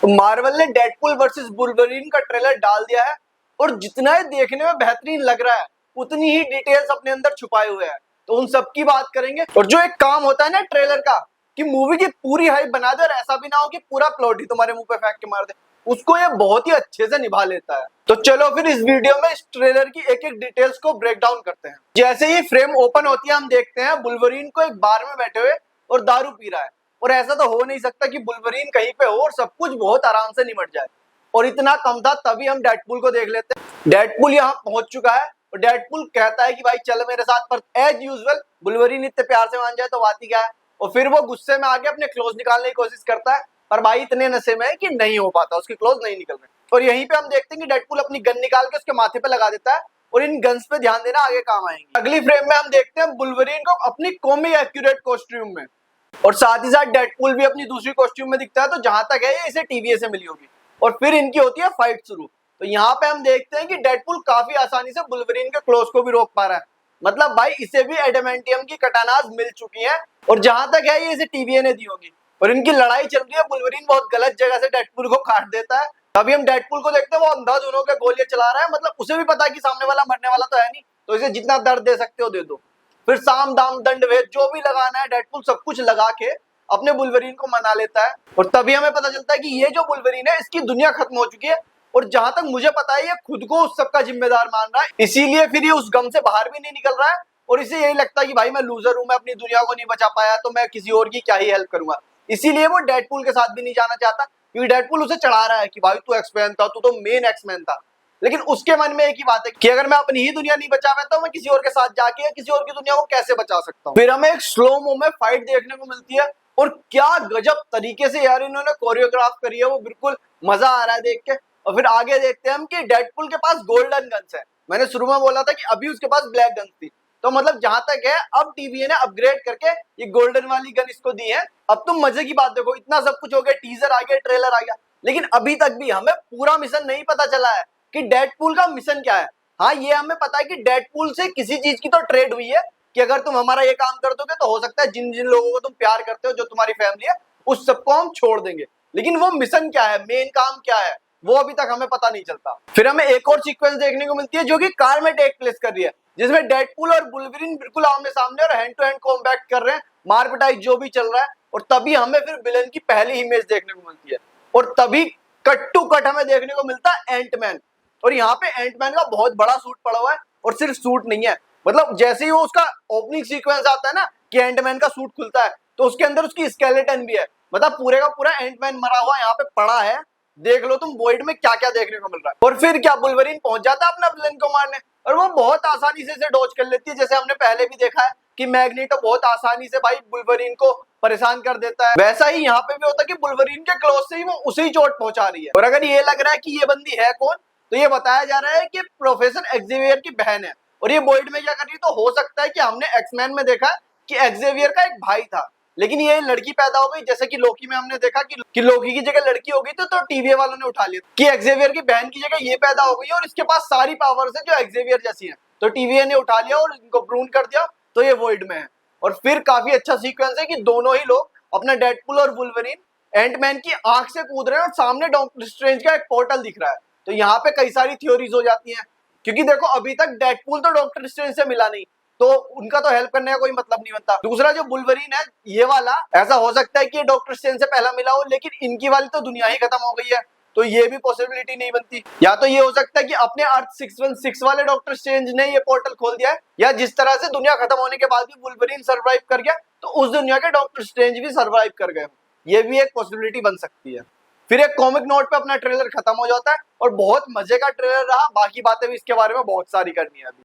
Marvel ने Deadpool versus Wolverine का trailer डाल दिया है और जितना ये देखने में बेहतरीन लग रहा है उतनी ही डिटेल्स अपने अंदर छुपाए हुए हैं। तो उन सब की बात करेंगे। और जो एक काम होता है ना ट्रेलर का कि मूवी की पूरी हाइप बना दे और ऐसा भी ना हो कि पूरा प्लॉट ही तुम्हारे मुंह पे फेंक के मार दे, उसको ये बहुत ही अच्छे से निभा लेता है। तो चलो फिर इस वीडियो में इस ट्रेलर की एक एक डिटेल्स को ब्रेक डाउन करते हैं। जैसे ही फ्रेम ओपन होती है हम देखते हैं वुल्वरीन को एक बार में बैठे हुए और दारू पी रहा है। और ऐसा तो हो नहीं सकता कि वुल्वरीन कहीं पे हो और सब कुछ बहुत आराम से निमट जाए। और इतना कम था तभी हम डेडपूल को देख लेते हैं। डेडपूल यहाँ पहुंच चुका है और डेडपूल कहता है कि भाई चल मेरे साथ, पर एज यूजुअल वुल्वरीन इतने प्यार से मान जाए तो बात ही क्या है। और फिर वो गुस्से में आके अपने क्लोज निकालने की कोशिश करता है, पर भाई इतने नशे में है कि नहीं हो पाता, उसके क्लोज नहीं निकल रहे। और यहीं पे हम देखते हैं कि डेडपूल अपनी गन निकाल के उसके माथे पे लगा देता है और इन गन्स पे ध्यान देना आगे काम आएंगे। अगली फ्रेम में हम देखते हैं वुल्वरीन को अपनी कॉमिक एक्यूरेट कॉस्ट्यूम में, और साथ ही साथ डेडपूल भी अपनी दूसरी कॉस्ट्यूम में दिखता है। तो जहां तक है ये इसे टीवीए से मिली होगी और फिर इनकी होती है फाइट शुरू। तो यहाँ पे हम देखते हैं कि डेडपूल काफी आसानी से वुल्वरीन के क्लोज को भी रोक पा रहा है। मतलब भाई इसे भी एडामेंटियम की कटानाज मिल चुकी है और जहां तक है ये इसे टीवीए ने दी होगी। और इनकी लड़ाई चल रही है, वुल्वरीन बहुत गलत जगह से डेडपूल को काट देता है। तभी हम डेडपूल को देखते हैं वो अंधाधुन होकर गोलियां चला रहा है। मतलब उसे भी पता है कि सामने वाला मरने वाला तो है नहीं, तो इसे जितना दर्द दे सकते हो दे दो। फिर साम दाम दंड भेद जो भी लगाना है डेडपूल सब कुछ लगा के अपने वुल्वरीन को मना लेता है। और तभी हमें पता चलता है कि ये जो वुल्वरीन है इसकी दुनिया खत्म हो चुकी है और जहां तक मुझे पता है ये खुद को उस सबका जिम्मेदार मान रहा है। इसीलिए फिर ये उस गम से बाहर भी नहीं निकल रहा है और इसे यही लगता है कि भाई मैं लूजर हूं, मैं अपनी दुनिया को नहीं बचा पाया तो मैं किसी और की क्या ही हेल्प करूंगा। इसीलिए वो डेडपूल के साथ भी नहीं जाना चाहता क्योंकि डेडपूल उसे चढ़ा रहा है कि भाई तू एक्समैन था, तू तो मेन एक्समैन था। लेकिन उसके मन में एक ही बात है कि अगर मैं अपनी ही दुनिया नहीं बचा पाता तो मैं किसी और के साथ जाके किसी और की दुनिया को कैसे बचा सकता हूँ। फिर हमें एक स्लो मो में फाइट देखने को मिलती है और क्या गजब तरीके से यार इन्होंने कोरियोग्राफ करी है, वो बिल्कुल मजा आ रहा है देख के। और फिर आगे देखते हैं हम कि डेडपूल के पास गोल्डन गन्स है। मैंने शुरू में बोला था कि अभी उसके पास ब्लैक गन्स थी, तो मतलब जहां तक है अब टीवीए ने अपग्रेड करके ये गोल्डन वाली गन इसको दी है। अब तुम मजे की बात देखो, इतना सब कुछ हो गया, टीजर आ गया, ट्रेलर आ गया, लेकिन अभी तक भी हमें पूरा मिशन नहीं पता चला है कि डेडपूल का मिशन क्या है। हाँ ये हमें पता है कि डेडपूल से किसी चीज की तो ट्रेड हुई है कि अगर तुम हमारा ये काम कर दोगे तो हो सकता है जिन जिन लोगों को तुम प्यार करते हो, जो तुम्हारी फैमिली है, उस सबको हम छोड़ देंगे। लेकिन वो मिशन क्या है, मेन काम क्या है, वो अभी तक हमें पता नहीं चलता। फिर हमें एक और सीक्वेंस देखने को मिलती है जो कि कार में टेक प्लेस कर रही है, जिसमें डेडपूल और वुल्वरीन बिल्कुल आमने सामने और हैंड टू हैंड कॉम्बैट कर रहे हैं, मार पिटाई जो भी चल रहा है। और तभी हमें फिर विलन की पहली इमेज देखने को मिलती है और तभी कट टू कट हमें देखने को मिलता है एंटमैन। और यहाँ पे एंटमैन का बहुत बड़ा सूट पड़ा हुआ है और सिर्फ सूट नहीं है, मतलब जैसे ही वो उसका ओपनिंग सीक्वेंस आता है ना कि एंटमैन का सूट खुलता है तो उसके अंदर उसकी स्केलेटन भी है। मतलब पूरे का पूरा एंटमैन मरा हुआ यहाँ पे पड़ा है। देख लो तुम वॉइड में क्या क्या देखने को मिल रहा है। और फिर क्या वुल्वरीन पहुंच जाता है अपना विलन को मारने और वो बहुत आसानी से इसे डॉज कर लेती है। जैसे हमने पहले भी देखा है कि मैग्नेटो बहुत आसानी से भाई वुल्वरीन को परेशान कर देता है, वैसा ही यहाँ पे भी होता है कि वुल्वरीन के क्लोज से ही वो उसे ही चोट पहुंचा रही है। और अगर ये लग रहा है कि ये बंदी है कौन, तो ये बताया जा रहा है कि प्रोफेसर एक्जेवियर की बहन है। और ये वॉइड में क्या कर रही है, तो हो सकता है कि हमने एक्समैन में देखा कि एक्जेवियर का एक भाई था, लेकिन ये लड़की पैदा हो गई। जैसे कि लोकी में हमने देखा कि लोकी की जगह लड़की हो गई तो टीवीए वालों ने उठा लिया कि एक्जेवियर की बहन की जगह ये पैदा हो गई और इसके पास सारी पावर्स है जो एक्जेवियर जैसी है, तो टीवीए ने उठा लिया और इनको प्रून कर दिया, तो ये वॉइड में है। और फिर काफी अच्छा सीक्वेंस है कि दोनों ही लोग अपना डेडपूल और वुल्वरीन एंटमैन की आंख से कूद रहे हैं और सामने डॉक्टर स्ट्रेंज का एक पोर्टल दिख रहा है। तो यहाँ पे कई सारी थ्योरीज हो जाती हैं क्योंकि देखो अभी तक डेडपूल तो डॉक्टर स्ट्रेंज से मिला नहीं, तो उनका तो हेल्प करने का कोई मतलब नहीं बनता। दूसरा जो वुल्वरीन है ये वाला, ऐसा हो सकता है कि ये डॉक्टर स्ट्रेंज से पहला मिला हो, लेकिन इनकी वाली तो दुनिया ही खत्म हो गई है, तो ये भी पॉसिबिलिटी नहीं बनती। या तो ये हो सकता है कि अपने अर्थ 616 वाले डॉक्टर स्ट्रेंज ने ये पोर्टल खोल दिया है, या जिस तरह से दुनिया खत्म होने के बाद भी वुल्वरीन सर्वाइव कर गया तो उस दुनिया के डॉक्टर स्ट्रेंज भी सर्वाइव कर गए, ये भी एक पॉसिबिलिटी बन सकती है। फिर एक कॉमिक नोट पे अपना ट्रेलर खत्म हो जाता है और बहुत मजे का ट्रेलर रहा। बाकी बातें भी इसके बारे में बहुत सारी करनी है अभी।